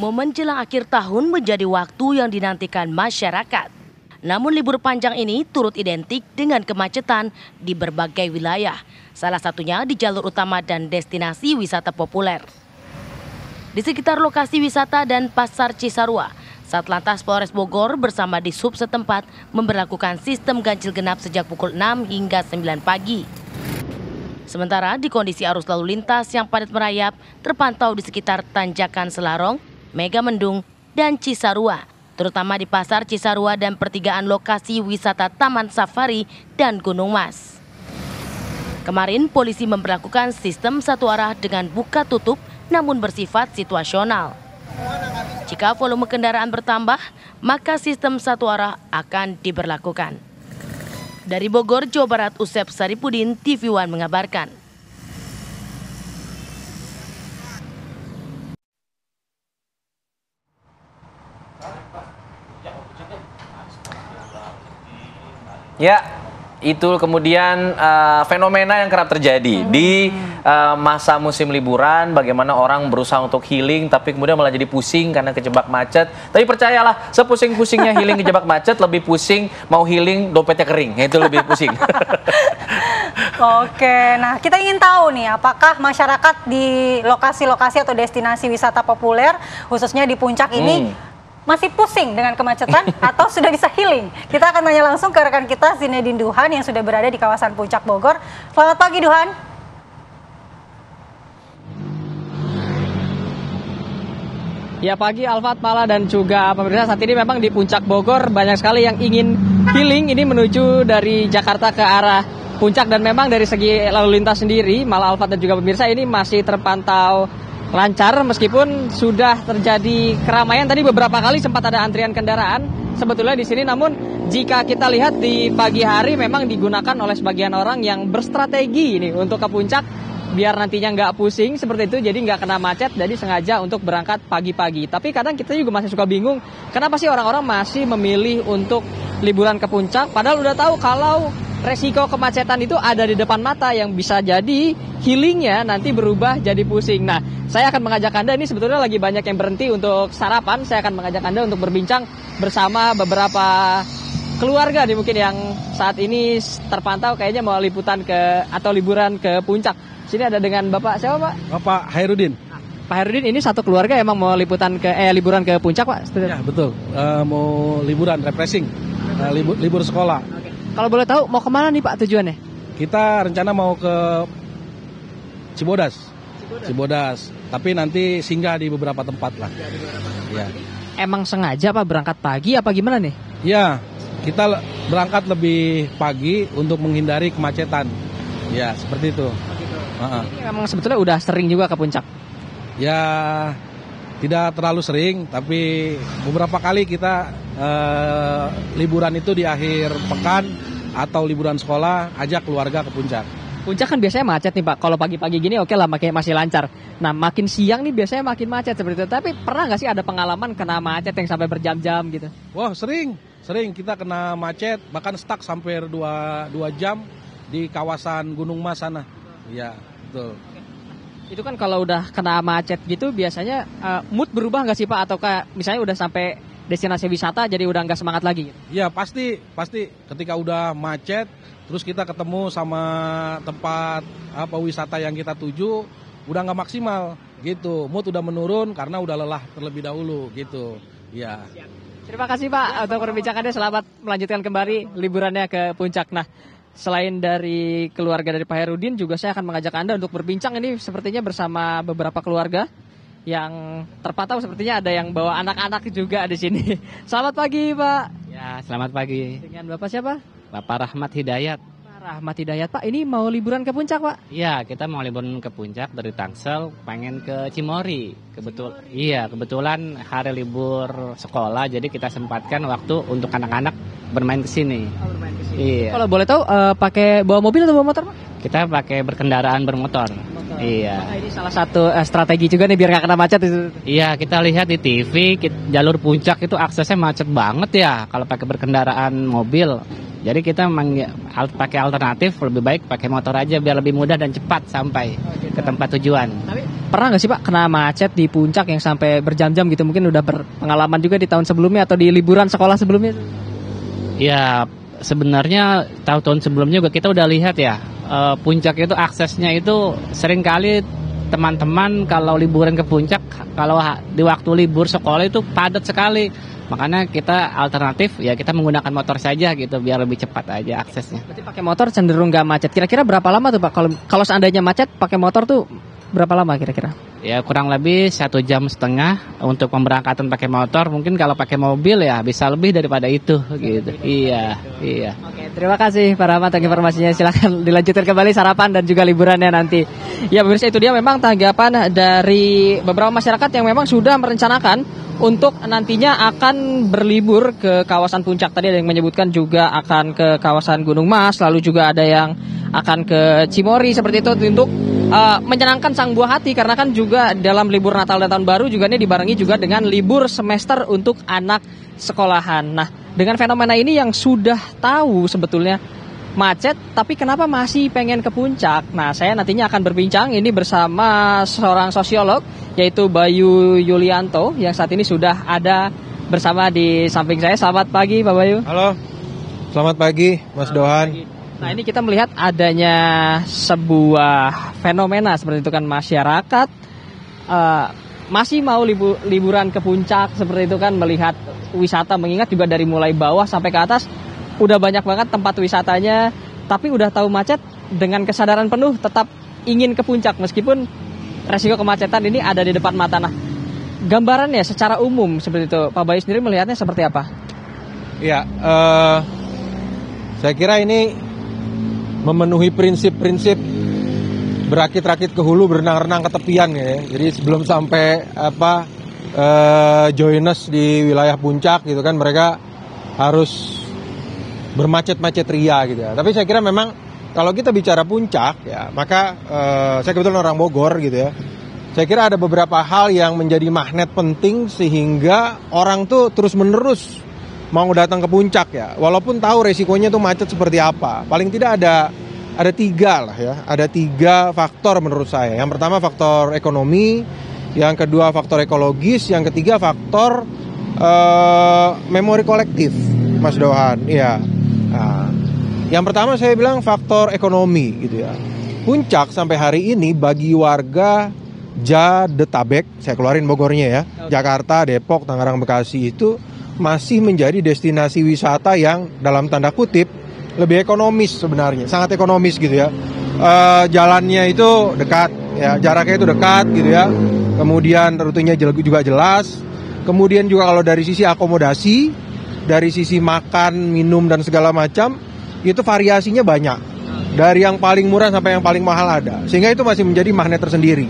Momen jelang akhir tahun menjadi waktu yang dinantikan masyarakat. Namun libur panjang ini turut identik dengan kemacetan di berbagai wilayah. Salah satunya di jalur utama dan destinasi wisata populer. Di sekitar lokasi wisata dan Pasar Cisarua, Satlantas Polres Bogor bersama Dishub setempat memberlakukan sistem ganjil genap sejak pukul 6 hingga 9 pagi. Sementara di kondisi arus lalu lintas yang padat merayap terpantau di sekitar Tanjakan Selarong, Megamendung, dan Cisarua, terutama di Pasar Cisarua dan pertigaan lokasi wisata Taman Safari dan Gunung Mas. Kemarin polisi memberlakukan sistem satu arah dengan buka tutup namun bersifat situasional. Jika volume kendaraan bertambah, maka sistem satu arah akan diberlakukan. Dari Bogor, Jawa Barat, Usep Saripudin, TV One mengabarkan. Ya, itu kemudian fenomena yang kerap terjadi di masa musim liburan, bagaimana orang berusaha untuk healing tapi kemudian malah jadi pusing karena kejebak macet. Tapi percayalah, sepusing-pusingnya healing kejebak macet, lebih pusing mau healing dompetnya kering, itu lebih pusing. Oke, nah kita ingin tahu nih, apakah masyarakat di lokasi-lokasi atau destinasi wisata populer, khususnya di puncak ini, masih pusing dengan kemacetan atau sudah bisa healing? Kita akan tanya langsung ke rekan kita Zinedine Duhan yang sudah berada di kawasan Puncak Bogor. Selamat pagi Duhan. Ya pagi Alfat, Pala, dan juga pemirsa. Saat ini memang di Puncak Bogor banyak sekali yang ingin healing ini menuju dari Jakarta ke arah Puncak, dan memang dari segi lalu lintas sendiri, malah Alfat dan juga pemirsa, ini masih terpantau lancar meskipun sudah terjadi keramaian. Tadi beberapa kali sempat ada antrian kendaraan sebetulnya di sini, namun jika kita lihat di pagi hari memang digunakan oleh sebagian orang yang berstrategi ini untuk ke puncak biar nantinya nggak pusing seperti itu, jadi nggak kena macet, jadi sengaja untuk berangkat pagi-pagi. Tapi kadang kita juga masih suka bingung, kenapa sih orang-orang masih memilih untuk liburan ke puncak padahal udah tahu kalau resiko kemacetan itu ada di depan mata yang bisa jadi healingnya nanti berubah jadi pusing. Nah, saya akan mengajak Anda, ini sebetulnya lagi banyak yang berhenti untuk sarapan. Saya akan mengajak Anda untuk berbincang bersama beberapa keluarga nih mungkin yang saat ini terpantau kayaknya mau liputan ke atau liburan ke puncak. Sini ada dengan Bapak siapa, Pak? Bapak Hairudin. Pak Hairudin, ini satu keluarga emang mau liputan ke liburan ke puncak, Pak? Ya, betul. Mau liburan refreshing. Libur sekolah. Oke. Kalau boleh tahu mau kemana nih Pak tujuannya? Kita rencana mau ke Cibodas. Tapi nanti singgah di beberapa tempat lah. Ya. Emang sengaja Pak berangkat pagi apa gimana nih? Ya, kita berangkat lebih pagi untuk menghindari kemacetan. Ya, seperti itu. Ini memang sebetulnya udah sering juga ke puncak? Ya, tidak terlalu sering, tapi beberapa kali kita liburan itu di akhir pekan atau liburan sekolah ajak keluarga ke puncak. Puncak kan biasanya macet nih Pak. Kalau pagi-pagi gini oke lah masih lancar. Nah makin siang nih biasanya makin macet seperti itu. Tapi pernah nggak sih ada pengalaman kena macet yang sampai berjam-jam gitu? Wah sering kita kena macet, bahkan stuck sampai 2 jam di kawasan Gunung Mas sana. Iya betul. Itu kan kalau udah kena macet gitu biasanya mood berubah nggak sih Pak? Atau misalnya udah sampai destinasi wisata jadi udah nggak semangat lagi gitu? Ya pasti ketika udah macet terus kita ketemu sama tempat wisata yang kita tuju udah nggak maksimal gitu, mood udah menurun karena udah lelah terlebih dahulu gitu. Ya. Terima kasih Pak untuk perbincangannya, selamat melanjutkan kembali liburannya ke puncak. Nah, selain dari keluarga dari Pak Hairudin juga saya akan mengajak Anda untuk berbincang ini sepertinya bersama beberapa keluarga yang terpantau sepertinya ada yang bawa anak-anak juga di sini. Selamat pagi Pak. Ya, selamat pagi. Dengan Bapak siapa? Bapak Rahmat Hidayat. Pak Rahmat Hidayat. Pak, ini mau liburan ke puncak Pak? Iya, kita mau liburan ke puncak dari Tangsel, pengen ke Cimory. Kebetulan hari libur sekolah, jadi kita sempatkan waktu untuk anak-anak bermain ke sini. Oh, bermain ke sini. Iya. Kalau boleh tahu pakai bawa mobil atau bawa motor Pak? Kita pakai berkendaraan bermotor. Iya. Nah, ini salah satu strategi juga nih biar nggak kena macet itu. Iya, kita lihat di TV jalur puncak itu aksesnya macet banget ya kalau pakai berkendaraan mobil. Jadi kita memang pakai alternatif, lebih baik pakai motor aja biar lebih mudah dan cepat sampai ke tempat tujuan. Tapi pernah nggak sih Pak kena macet di puncak yang sampai berjam-jam gitu? Mungkin udah berpengalaman juga di tahun sebelumnya atau di liburan sekolah sebelumnya? Ya sebenarnya tahun-tahun sebelumnya juga kita udah lihat ya, puncak itu aksesnya itu sering kali teman-teman kalau liburan ke puncak, kalau di waktu libur sekolah itu padat sekali. Makanya kita alternatif ya kita menggunakan motor saja gitu biar lebih cepat aja aksesnya. Berarti pakai motor cenderung nggak macet. Kira-kira berapa lama tuh Pak? Kalau seandainya macet pakai motor tuh berapa lama kira-kira? Ya kurang lebih 1,5 jam untuk pemberangkatan pakai motor. Mungkin kalau pakai mobil ya bisa lebih daripada itu gitu. Iya. Oke, terima kasih Pak Rahmat untuk informasinya. Silakan dilanjutkan kembali sarapan dan juga liburannya nanti. Ya pemirsa, itu dia memang tanggapan dari beberapa masyarakat yang memang sudah merencanakan untuk nantinya akan berlibur ke kawasan puncak. Tadi ada yang menyebutkan juga akan ke kawasan Gunung Mas, lalu juga ada yang akan ke Cimory seperti itu untuk menyenangkan sang buah hati, karena kan juga dalam libur Natal dan Tahun Baru juga ini dibarengi juga dengan libur semester untuk anak sekolahan. Nah, dengan fenomena ini yang sudah tahu sebetulnya macet, tapi kenapa masih pengen ke puncak? Nah, saya nantinya akan berbincang ini bersama seorang sosiolog, yaitu Bayu Yulianto, yang saat ini sudah ada bersama di samping saya. Selamat pagi Pak Bayu. Halo, selamat pagi Mas Dohan. Nah, ini kita melihat adanya sebuah fenomena seperti itu kan, masyarakat masih mau liburan ke puncak seperti itu kan, melihat wisata, mengingat juga dari mulai bawah sampai ke atas udah banyak banget tempat wisatanya, tapi udah tahu macet, dengan kesadaran penuh tetap ingin ke puncak meskipun resiko kemacetan ini ada di depan mata. Nah, gambarannya secara umum seperti itu, Pak Bayu sendiri melihatnya seperti apa? Ya, saya kira ini memenuhi prinsip-prinsip berakit-rakit ke hulu, berenang-renang ke tepian ya. Jadi sebelum sampai join us di wilayah puncak gitu kan, mereka harus bermacet-macet ria gitu ya. Tapi saya kira memang kalau kita bicara puncak ya, maka saya kebetulan orang Bogor gitu ya. Saya kira ada beberapa hal yang menjadi magnet penting sehingga orang tuh terus-menerus mau datang ke puncak ya, walaupun tahu resikonya tuh macet seperti apa. Paling tidak ada 3 lah ya, ada 3 faktor menurut saya. Yang pertama faktor ekonomi, yang kedua faktor ekologis, yang ketiga faktor memori kolektif, Mas Dohan. Iya. Nah, yang pertama saya bilang faktor ekonomi gitu ya. Puncak sampai hari ini bagi warga Jadetabek, saya keluarin Bogornya ya, Jakarta, Depok, Tangerang, Bekasi itu masih menjadi destinasi wisata yang dalam tanda kutip lebih ekonomis sebenarnya, sangat ekonomis gitu ya. Jalannya itu dekat ya, jaraknya itu dekat gitu ya. Kemudian rutenya juga jelas. Kemudian juga kalau dari sisi akomodasi, dari sisi makan, minum dan segala macam, itu variasinya banyak. Dari yang paling murah sampai yang paling mahal ada. Sehingga itu masih menjadi magnet tersendiri.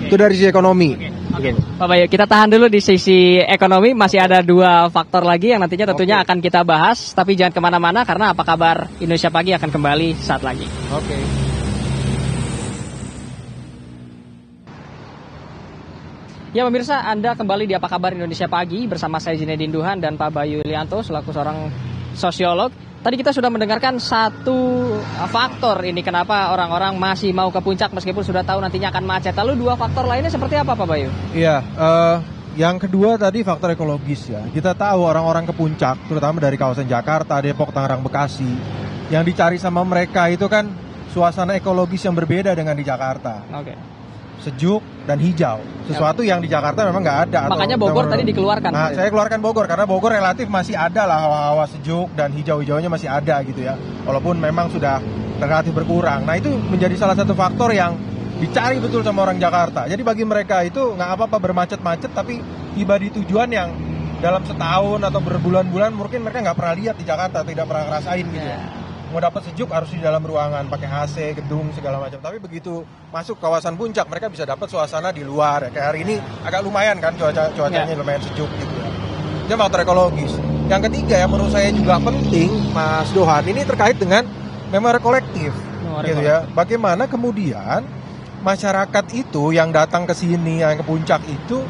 Itu dari sisi ekonomi. Pak Bayu, kita tahan dulu di sisi ekonomi, masih ada 2 faktor lagi yang nantinya tentunya akan kita bahas, tapi jangan kemana-mana karena Apa Kabar Indonesia Pagi akan kembali saat lagi. Oke. Ya pemirsa, Anda kembali di Apa Kabar Indonesia Pagi bersama saya Zinedine Duhan dan Pak Bayu Yulianto selaku seorang sosiolog. Tadi kita sudah mendengarkan satu faktor ini kenapa orang-orang masih mau ke puncak meskipun sudah tahu nantinya akan macet. Lalu 2 faktor lainnya seperti apa Pak Bayu? Iya, yang kedua tadi faktor ekologis ya. Kita tahu orang-orang ke puncak, terutama dari kawasan Jakarta, Depok, Tangerang, Bekasi, yang dicari sama mereka itu kan suasana ekologis yang berbeda dengan di Jakarta. Oke. Sejuk dan hijau, sesuatu yang di Jakarta memang nggak ada. Makanya Bogor tadi dikeluarkan. Nah, saya keluarkan Bogor karena Bogor relatif masih ada lah hawa-hawa sejuk dan hijau-hijaunya masih ada gitu ya, walaupun memang sudah relatif berkurang. Nah, itu menjadi salah satu faktor yang dicari betul sama orang Jakarta. Jadi bagi mereka itu nggak apa-apa bermacet-macet, tapi tiba di tujuan yang dalam setahun atau berbulan-bulan mungkin mereka nggak pernah lihat di Jakarta, tidak pernah ngerasain gitu ya. Mau dapat sejuk harus di dalam ruangan, pakai AC, gedung segala macam. Tapi begitu masuk kawasan puncak, mereka bisa dapat suasana di luar. Ya. Kayak hari ini agak lumayan kan cuacanya lumayan sejuk gitu ya. Itu faktor ekologis. Yang ketiga yang menurut saya juga penting, Mas Dohan, ini terkait dengan memori kolektif, gitu ya. Bagaimana kemudian masyarakat itu yang datang ke sini, yang ke puncak itu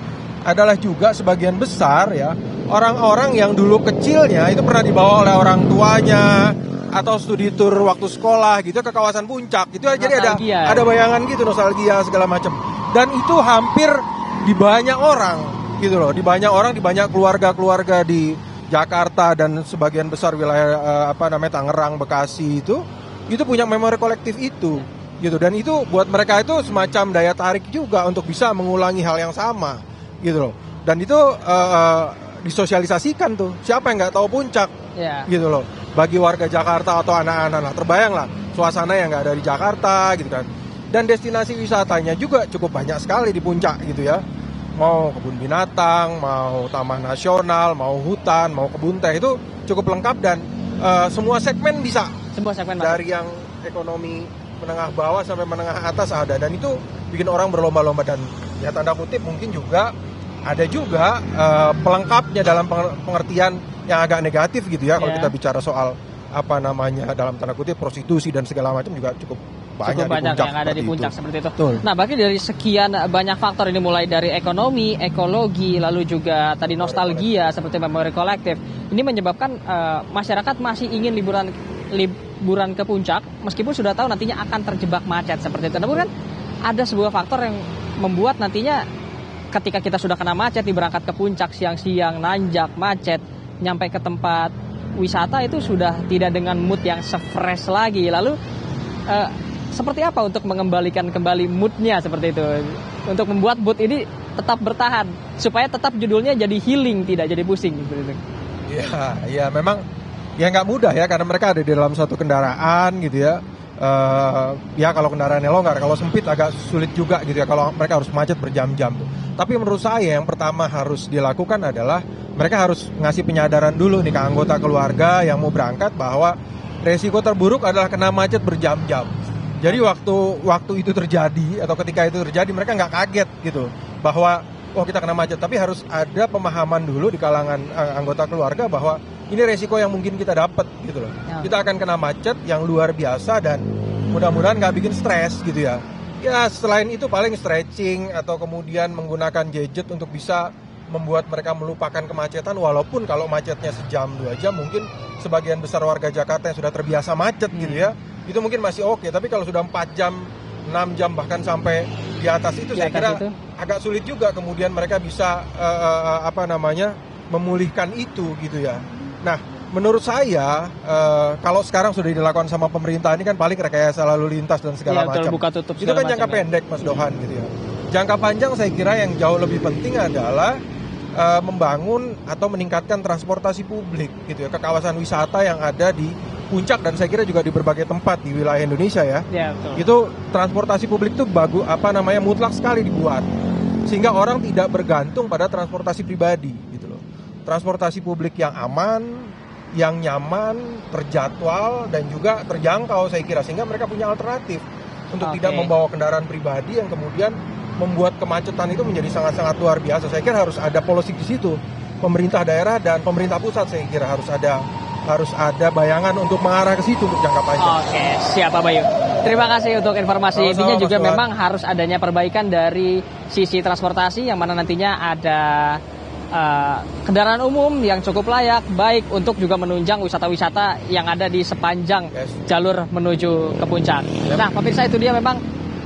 adalah juga sebagian besar ya orang-orang yang dulu kecilnya itu pernah dibawa oleh orang tuanya atau studi tour waktu sekolah gitu ke kawasan puncak itu jadi Nostalgia. ada bayangan gitu, nostalgia segala macam. Dan itu hampir di banyak orang gitu loh, di banyak keluarga-keluarga di Jakarta dan sebagian besar wilayah Tangerang, Bekasi itu punya memori kolektif itu gitu. Dan itu buat mereka itu semacam daya tarik juga untuk bisa mengulangi hal yang sama gitu loh. Dan itu disosialisasikan tuh, siapa yang nggak tahu puncak gitu loh, bagi warga Jakarta atau anak-anak. Terbayang lah suasana yang nggak ada di Jakarta gitu kan. Dan destinasi wisatanya juga cukup banyak sekali di puncak gitu ya, mau kebun binatang, mau taman nasional, mau hutan, mau kebun teh, itu cukup lengkap. Dan semua segmen bisa, dari yang ekonomi menengah bawah sampai menengah atas ada. Dan itu bikin orang berlomba-lomba. Dan ya tanda kutip mungkin juga ada juga pelengkapnya dalam pengertian yang agak negatif gitu ya. Kalau kita bicara soal dalam tanda kutip prostitusi dan segala macam juga cukup banyak yang ada di puncak seperti itu. Betul. Nah, bagi dari sekian banyak faktor ini, mulai dari ekonomi, ekologi, lalu juga tadi nostalgia seperti memori kolektif, ini menyebabkan masyarakat masih ingin liburan ke puncak meskipun sudah tahu nantinya akan terjebak macet seperti itu. Namun kan ada sebuah faktor yang membuat nantinya ketika kita sudah kena macet, berangkat ke puncak siang-siang, nanjak, macet, nyampe ke tempat wisata itu sudah tidak dengan mood yang se-fresh lagi. Lalu seperti apa untuk mengembalikan kembali moodnya seperti itu, untuk membuat mood ini tetap bertahan supaya tetap judulnya jadi healing, tidak jadi pusing seperti itu? Ya memang ya nggak mudah ya, karena mereka ada di dalam satu kendaraan gitu ya. Ya kalau kendaraannya longgar, kalau sempit agak sulit juga gitu ya, kalau mereka harus macet berjam-jam. Tapi menurut saya yang pertama harus dilakukan adalah mereka harus ngasih penyadaran dulu nih ke anggota keluarga yang mau berangkat bahwa resiko terburuk adalah kena macet berjam-jam. Jadi waktu itu terjadi atau ketika itu terjadi mereka nggak kaget gitu bahwa kita kena macet. Tapi harus ada pemahaman dulu di kalangan anggota keluarga bahwa ini resiko yang mungkin kita dapat gitu loh. Kita akan kena macet yang luar biasa dan mudah-mudahan nggak bikin stres gitu ya. Ya selain itu paling stretching atau kemudian menggunakan gadget untuk bisa membuat mereka melupakan kemacetan. Walaupun kalau macetnya sejam 2 jam mungkin sebagian besar warga Jakarta yang sudah terbiasa macet gitu ya, itu mungkin masih oke. Tapi kalau sudah 4 jam, 6 jam bahkan sampai di atas itu saya kira agak sulit juga kemudian mereka bisa memulihkan itu gitu ya. Nah, menurut saya kalau sekarang sudah dilakukan sama pemerintah ini kan paling rekayasa lalu lintas dan segala macam. Itu kan jangka pendek Mas Dohan gitu ya. Jangka panjang saya kira yang jauh lebih penting adalah membangun atau meningkatkan transportasi publik gitu ya ke kawasan wisata yang ada di puncak dan saya kira juga di berbagai tempat di wilayah Indonesia ya. Itu transportasi publik itu mutlak sekali dibuat sehingga orang tidak bergantung pada transportasi pribadi gitu loh. Transportasi publik yang aman, yang nyaman, terjadwal dan juga terjangkau saya kira, sehingga mereka punya alternatif untuk tidak membawa kendaraan pribadi yang kemudian membuat kemacetan itu menjadi sangat-sangat luar biasa. Saya kira harus ada policy di situ. Pemerintah daerah dan pemerintah pusat saya kira harus ada bayangan untuk mengarah ke situ untuk jangka panjang. Oke, siap Pak Bayu. Terima kasih untuk informasi. Intinya juga memang harus adanya perbaikan dari sisi transportasi yang mana nantinya ada kendaraan umum yang cukup layak, baik untuk juga menunjang wisata-wisata yang ada di sepanjang jalur menuju ke puncak. Nah, pemirsa, itu dia memang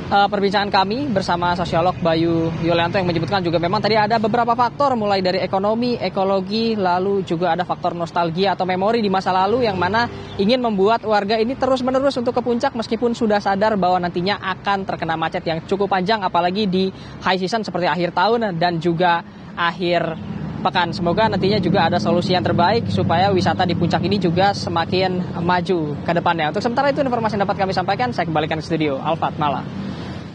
perbincangan kami bersama sosiolog Bayu Yulianto yang menyebutkan juga memang tadi ada beberapa faktor mulai dari ekonomi, ekologi, lalu juga ada faktor nostalgia atau memori di masa lalu yang mana ingin membuat warga ini terus-menerus untuk ke puncak meskipun sudah sadar bahwa nantinya akan terkena macet yang cukup panjang apalagi di high season seperti akhir tahun dan juga akhir pekan. Semoga nantinya juga ada solusi yang terbaik supaya wisata di puncak ini juga semakin maju ke depannya. Untuk sementara itu informasi yang dapat kami sampaikan, saya kembalikan ke studio. Alfat, Malah.